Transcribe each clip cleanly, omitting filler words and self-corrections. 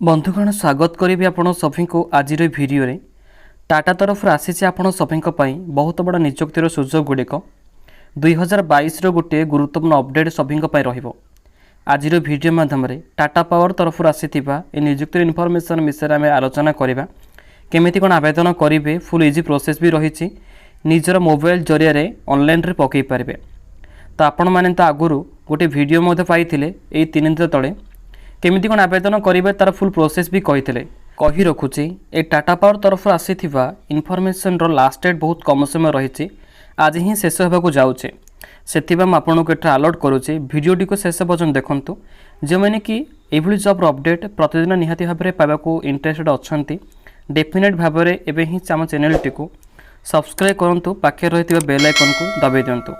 बंधुगण स्वागत करी आपण सभी को आज भिडियो रे टाटा तरफ आसी आपण सभी बहुत बड़ा निजुक्तिर सुजोग गुड़िक 2022 गोटे गुरुत्वपूर्ण अपडेट सभी आज भिडियो माध्यम टाटा पावर तरफ आसी निजुक्तिर इनफॉरमेशन विषय में आलोचना करवा केमिति कौन आवेदन करेंगे फुल इजी प्रोसेस भी रही निजर मोबाइल जरिया ऑनलाइन रे पकई पारे। तो आपण मैंने तो आगुरी गोटे भिडियो पाई 3 दिन तले केमिति कौन आवेदन करेंगे तार फुल प्रोसेस भी कही रखुची। ए टाटा पावर तरफ आसी इनफॉरमेशन लास्ट डेट बहुत कम समय रही आज ही शेष होगा जाऊे से आपको ये अलर्ट करुचे भिडियोटी को शेष पर्यटन देखूँ जो मैंने कि यह जॉब अपडेट प्रतिदिन निहाती भाव में पाइबा इंटरेस्टेड अच्छा डेफिनेट भाव में एवं ही आम चैनल टी सब्सक्राइब करूँ पाखे रही बेल आइकन को दबाई दिंतु।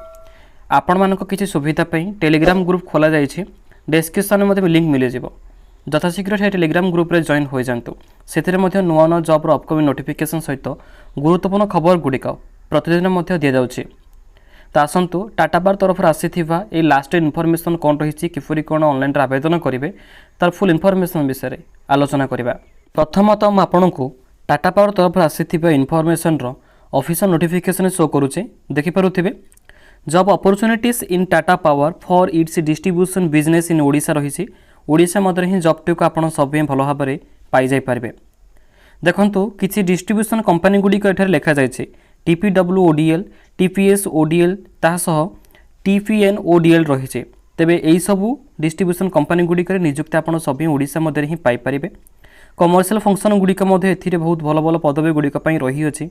आपण मानक किसी सुविधा टेलीग्राम ग्रुप खोल जाइए डिस्क्रिप्शन में लिंक मिल जाए यथाशीघ्र से टेलीग्राम ग्रुप रे जॉइन हो जातु से नुआ नुआ जॉब अपकमिंग नोटिफिकेशन सहित गुरुत्वपूर्ण खबर गुड़िक प्रतिदिन दि जाऊँगी। तो आसतु टाटा पावर तरफ आसी लास्ट इनफॉरमेशन कौन रही किपर कौन ऑनलाइन आवेदन करेंगे तार फुल इनफॉरमेशन विषय आलोचना करवा। प्रथमतः मुझे टाटा पावर तरफ आसी इनफॉरमेशन ऑफिशियल नोटिफिकेशन शो करुचे देखिपे job opportunities in Tata power for its distribution business in Odisha रही ओडिशा मध्य ही जॉब टी आप सब भल भाव में पाई जाई पारे। देखंतु किसी डिस्ट्रीब्यूशन कंपनी गुड़िक एठार लिखा जाए TPWODL TPSODL तासह TPNODL रही तेबे यही सबू डिस्ट्रीब्यूशन कंपनी गुड़िक निजुक्ति आप सब ओडिशा मध्य ही पाई पारे। कमर्शियल फंक्शन गुड़िक बहुत भल भल पदवी गुड़िक रही अछि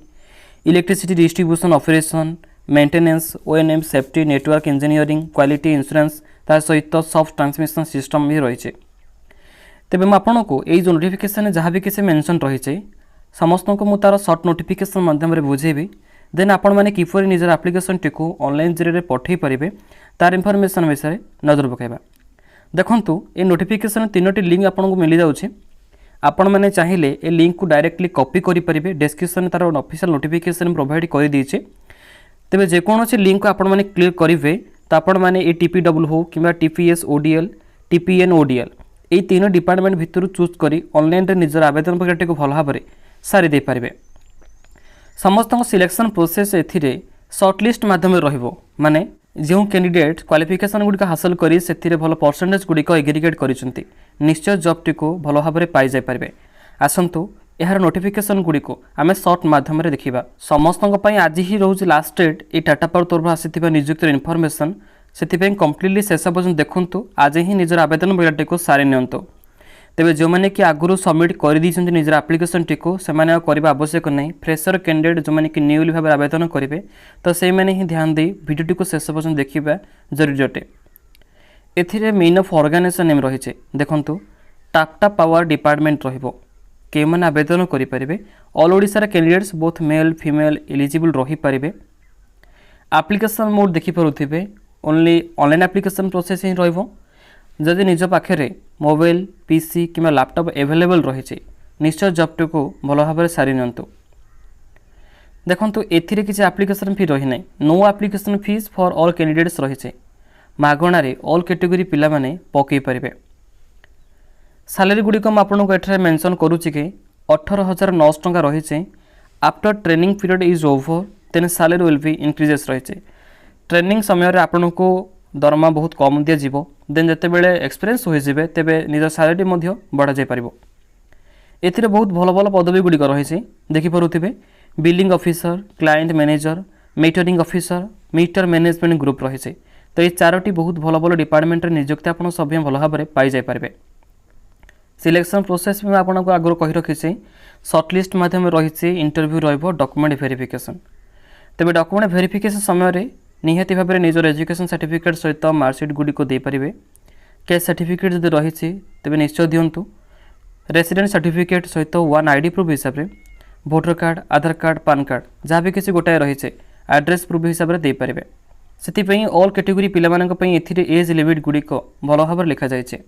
electricity distribution operation maintenance ONM safety network engineering quality insurance तार सहित सॉफ्ट ट्रांसमिशन सिस्टम भी रही है। तेबे मैं आपन को यही जो नोटिफिकेशन जहाँ भी किसी मेंशन रही समस्त को मुझे तार सर्ट नोटिफिकेशन माध्यम बुझेबी देन आपण मैंने किपर निजर एप्लिकेशन टी ऑनलाइन जरिए पठे पारे तार इनफॉरमेशन विषय नजर पकाइबा। देखंतु ये नोटिफिकेशन 3टी लिंक आपको मिल जाऊँगी आपण मैंने चाहिए ए लिंक को डायरेक्टली कॉपी करेंगे डिस्क्रिप्शन तार ऑफिशियल नोटिफिकेशन प्रोवाइड कर दीजिए। तेबे जेकोसी लिंक को आपण मैंने क्लिक करेंगे तो आपण मैंने ये TPW हो कि TPSODL TPNODL ये 3 डिपार्टमेंट भितर चूज करी ऑनलाइन रे निजर आवेदन प्रक्रिया को भल भाव में सारी दे पारे। समस्त सिलेक्शन प्रोसेस एथिरे शॉर्टलिस्ट माध्यम रहिबो माने जो कैंडिडेट क्वालिफिकेशन गुड़िक हासिल करी से भल परसेंटेज गुड़िक एग्रीगेट करिसेंती निश्चय जॉब टी को भल भाव में पाई जाय पारे। आसंतु यार नोटिफिकेशन गुड़िक आम सर्ट माध्यम देखा समस्त आज ही रोज लास्ट डेट ये टाटा पावर तरफ आसी निजुक्तिर इनफॉरमेशन से कम्प्लीटली शेष पर्यटन देखूँ आज ही निजर आवेदन प्रक्रिया को सारी नियंतु। तेबे जो मैंने कि आगुरी सबमिट कर दीजिए निजर एप्लिकेशन टी को से करने आवश्यक नहीं फ्रेशर कैंडिडेट जो मैंने कि न्यूली भाव आवेदन करेंगे तो से मैंने ही ध्यान दे भिडियो को शेष पर्यटन देखा जरूरी अटे। एथिरे मेन ऑफ ऑर्गेनाइजेशन नेम रही देखूँ टाटा पावर डिपार्टमेंट रहिबो के मैंने आवेदन करेंगे all Odisha candidates both male female eligible रही पारे। एप्लिकेशन मोड देखिपे ओनली ऑनलाइन एप्लिकेशन प्रोसेस ही रही निज पाखे मोबाइल PC कि लैपटॉप अवेलेबल रही निश्चय जॉब टी को भल भाव में सारी नियंतु। देखंतु एथिरे किसी एप्लिकेशन फी रही नहीं no application fees for all candidates रही मागणारे ऑल कैटेगरी पिला माने पकई पारे। सैलरी गुड़िक मुझे एठार मेंशन करुच्ची कि 18,900 टंका रही after training period is over then salary will be increases रही ट्रेनिंग समय आपन को दरमा बहुत कम दि जाव देन जिते बड़े एक्सपीरियंस होइजिबे तेबे निज सैलरी बढ़ा जाय पारिबो। एथिरे बहुत भल भल पदवी गुड़िक रही देखिपे billing officer client manager metering officer meter management group रही तो ये 4टी बहुत भल भल डिपार्टमेंट निजुक्ति आप सब भल भाव में पाई जाय पारिबे। सिलेक्शन प्रोसेस में आपको आगुरी कही रखी सर्टलिस्ट माध्यम रही इंटरव्यू डॉक्यूमेंट वेरिफिकेशन। तेबे डॉक्यूमेंट वेरिफिकेशन समय निहाती भाव में निजर एजुकेशन सर्टिफिकेट सहित मार्कशीट गुड़िक दे पारे। कैश सर्टिफिकेट जब रही तेज निश्चय दिंतु रेसिडेंट सर्टिफिकेट सहित 1 ID प्रूफ हिसाब से वोटर कार्ड आधार कार्ड पान कार्ड जहाँ भी किसी गोटाए रही एड्रेस प्रूफ हिसाब से पारे। से ऑल कैटेगरी पिला एज लिमिट गुड़िक भल भाव में लिखा जाए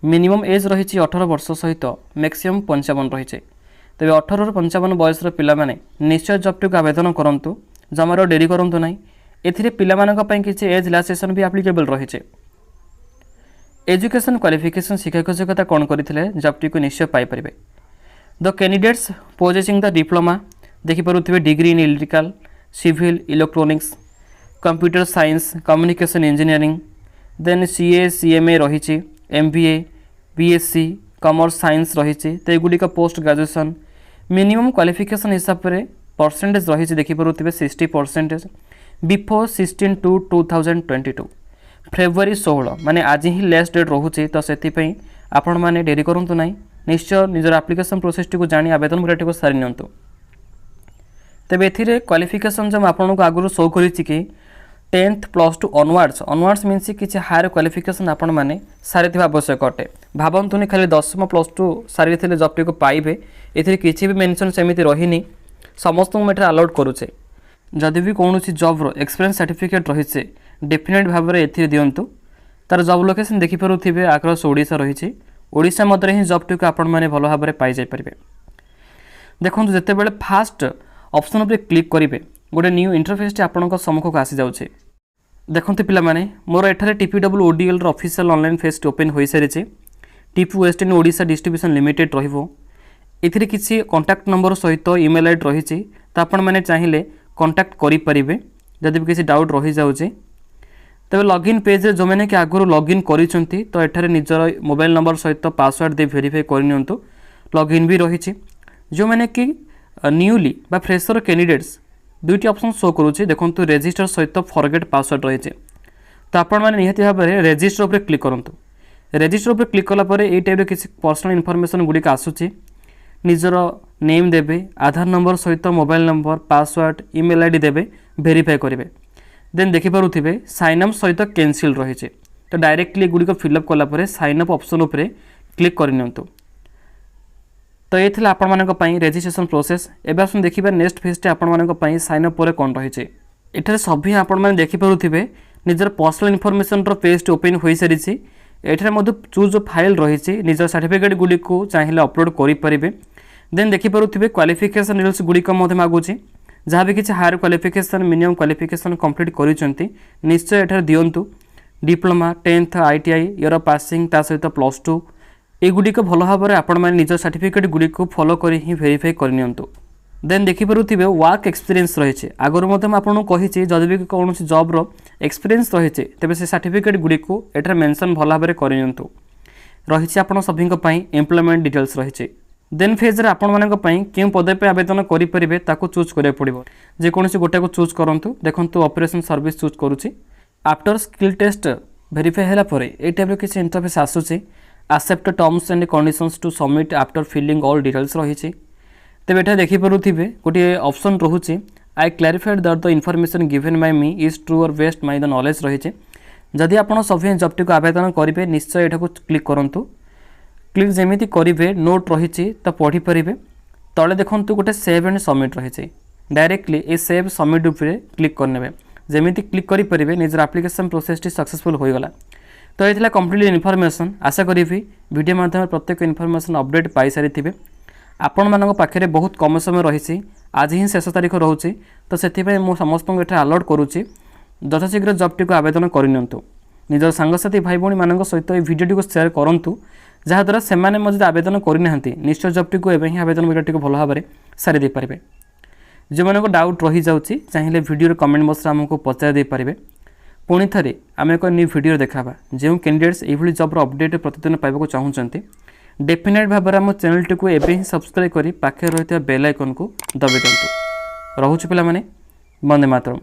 मिनिमम एज रही 18 वर्ष सहित मैक्सिमम 55 रही तेज 18 ରୁ 55 बयसर पिला माने निश्चय जॉब टी को आवेदन करूँ जमार डेरी करूँ ना एथिरे पिला मानक पई किछि एज रिलैक्सेशन भी एप्लीकेबल रही एजुकेशन क्वालिफिकेशन शिक्षक योग्यता कौन करते जॉबटी को निश्चय पाइपर। The candidates possessing the diploma देखिपे degree in electrical civil electronics computer science communication engineering then CA CMA रही एमबीए बीएससी कॉमर्स साइंस रही तो युड़िक पोस्ट ग्रेजुएशन मिनिमम क्वालिफिकेशन हिसाब से परसेंटेज रही देखिपे 60% बिफोर 16/2/2022 फेब्रुआरी 16 माने आज ही लास्ट डेट रोचे तो से आपण मैंने डेरी करूँ ना निश्चय निजर एप्लिकेशन प्रोसेस टी को जानी आवेदन प्रक्रिया को सारी नियंतु। तेबे एथिरे क्वालिफिकेशन जो आपन को आगुरु शो करिछि कि 10th +2 ऑनवर्ड्स मीन्स किछि हायर क्वालिफिकेशन आपण माने सारिथिबा आवश्यक अटे। भाबंतुनी खाली 10th +2 सारिथिले जॉब टी को पाइबे एथिरे किछि भी मेंशन सेमिति रहिनी समस्त मेटर अलाउड करूछे। जदि भी कौनसी जॉब रो एक्सपीरियंस सर्टिफिकेट रही डेफिनेट भाव में एथिरे दियंतु। तार जॉब लोकेशन देखि पारुथिबे आक्रस ओडिशा रही ओडिशा मध्य ही जॉब टी को आपण माने भलो भाव में पाई जाय परिबे। देखंतु जते बेले फास्ट ऑप्शन उपरे क्लिक करिवे गोटे न्यू इंटरफेस टी आपनक सम्मुख को आसी जाउछे। देखंतु पिला माने मोर एठारे TPWODL रो ऑफिशियल ऑनलाइन पेज ओपन होई सारिछे। टीपू वेस्टर्न ओडिशा डिस्ट्रीब्यूशन लिमिटेड रहिबो। एथिरे किछि कांटेक्ट नंबर सहित ईमेल आईडी रहिछि त आपण माने चाहिए कांटेक्ट करि परिबे जदि भी किसी डाउट रही जाउछे। तबे लॉगिन पेज रे जो मैंने कि आगुरु लॉगिन करिसंती तो एठारे निजर मोबाइल नंबर सहित पासवर्ड दे वेरीफाई करनियंतु। लॉगिन भी रही जो मैंने कि न्यूली बा फ्रेशर कैंडिडेट्स दुईटी ऑप्शन शो करूछि। देखंतु रजिस्टर सहित फॉरगेट पासवर्ड रही तो आपण माने निहाती भाव में रजिस्टर उपर क्लिक करंतु। रजिस्टर उपर क्लिक कला परे एई टाइप रे किछि पर्सनल इनफॉरमेशन गुडी का आसुछि निजर नेम देबे आधार नंबर सहित mobile number password email ID देबे वेरीफाई करेंगे। देन देखिपे साइन अप सहित कैंसिल रही तो डायरेक्टली गुड़िक फिलअप कलापर साइन अप ऑप्शन उपरे क्लिक करनियंतु। तो ये थिला आपण मानक पई रजिस्ट्रेशन प्रोसेस। एबे आसुन देखिबा नेक्स्ट फेज टे आपण मानक पई साइन अप परे कोन रही एठारे सभी आपण माने देखिपे निजर पर्सनल इनफॉरमेशन रो पेज ओपन होई सारिछि। एठारे मधु चूज फाइल रही निजर सर्टिफिकेट गुडी को चाहिए अपलोड करि परिबे। देन देखिपे क्वालिफिकेशन डिटेल्स गुडी को मधे मागुछि जहाँ भी किसी higher qualification minimum qualification complete करिसेंती निश्चय एठारे दियंतु। Diploma 10th ITI year passing ता सहित +2 एगुड़िक भल भाव में आपण मैंने निज सर्टिफिकेट गुड़ी को फॉलो कर ही वेरीफाई करनियंतु। देन देखिपे वर्क एक्सपीरियंस रही आगुरी आपको कही जदि भी कौन जॉब रो एक्सपीरियंस रही तेज से सर्टिफिकेट गुड़ी को एठार मेंशन भल भाव में करनियंतु। रही आपण सभी एम्प्लॉयमेंट डिटेल्स रही। देन फेज रे आपण मानक पई क्यों पदे पे आवेदन करि परिबे ताको चूज करे पड़िबो। जे कोनोसी गोटे को चूज करंतु। देखंतु ऑपरेशन सर्विस चूज करूची। आफ्टर स्किल टेस्ट वेरीफाई हैला परे ए टाइप रो किछि इंटरफेस आसुची। Accept terms and conditions to submit after filling all details रहिछि। तेबे एटा देखि परुथिबे गोटे ऑप्शन रहुची I clarified that the information given by me is true और बेस्ट माय द नॉलेज रहिछि। जदि आपण सभी जॉब टी को आवेदन करिवे निश्चय एटा को क्लिक करंतु। क्लिक जमीती करेंगे नोट रही तो पढ़ी पारे। तले देखूँ गोटे सेव एंड सबमिट रही डायरेक्टली ये सेव सबमिट उपरे क्लिक करने जमीती क्लिक करेंगे निजर एप्लिकेशन प्रोसेस टी सक्सेसफुल होईगला। तो ये कंप्लीट इनफॉरमेशन आशा करी वीडियो माध्यम प्रत्येक इनफॉरमेशन अपडेट पाई सारी थे। आपण मानक पाखे बहुत कम समय रही आज ही शेष तारीख रोचे तो से समस्त को अलर्ट करुच्ची यथाशीघ्र जॉब टी को आवेदन करनियंतु। निजर सांगसाथी भाई भौणी मान सहित ये वीडियो को शेयर करूँ जहाँद्वारा से मध्य आवेदन करना निश्चय जॉब टी को एवं आवेदन वीडियो को भल भाव में सारी दे पारे। जो मानक डाउट रही जाउची चाहिए वीडियो कमेंट बॉक्स आमको पचार दे पारे। पुणी थे आम एक न्यू वीडियो देखा जो कैंडिडेट्स ये जॉब अपडेट प्रतिदिन पाइबा चाहते डेफिनेट भाव में आम चैनल टी को एवं ही सब्सक्राइब कर पाखे रही बेल आइकन को दबे दिंतु। रोचे पिला माने वंदे मातरम।